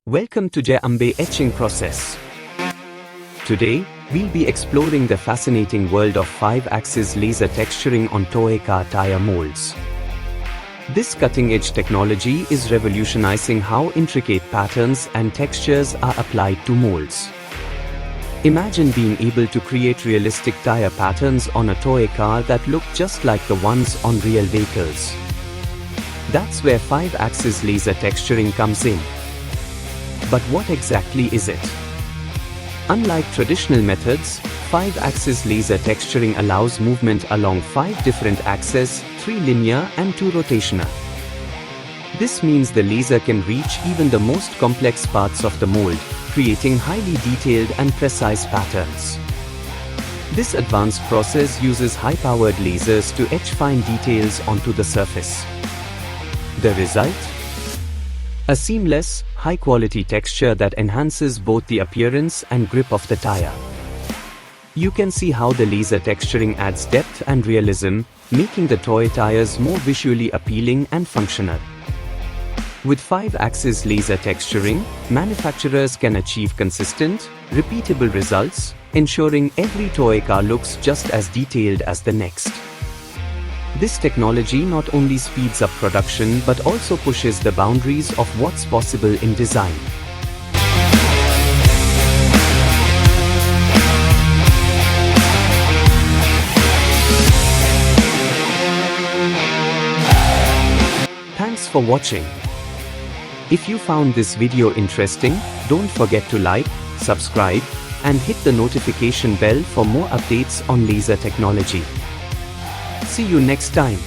Welcome to the Ambay Etching Process. Today, we'll be exploring the fascinating world of 5-axis laser texturing on toy car tire molds. This cutting-edge technology is revolutionizing how intricate patterns and textures are applied to molds. Imagine being able to create realistic tire patterns on a toy car that look just like the ones on real vehicles. That's where 5-axis laser texturing comes in. But what exactly is it? Unlike traditional methods, 5-axis laser texturing allows movement along 5 different axes, 3 linear and 2 rotational. This means the laser can reach even the most complex parts of the mold, creating highly detailed and precise patterns. This advanced process uses high-powered lasers to etch fine details onto the surface. The result? A seamless, high-quality texture that enhances both the appearance and grip of the tire. You can see how the laser texturing adds depth and realism, making the toy tires more visually appealing and functional. With 5-axis laser texturing, manufacturers can achieve consistent, repeatable results, ensuring every toy car looks just as detailed as the next. This technology not only speeds up production but also pushes the boundaries of what's possible in design. Thanks for watching. If you found this video interesting, don't forget to like, subscribe, and hit the notification bell for more updates on laser technology. See you next time.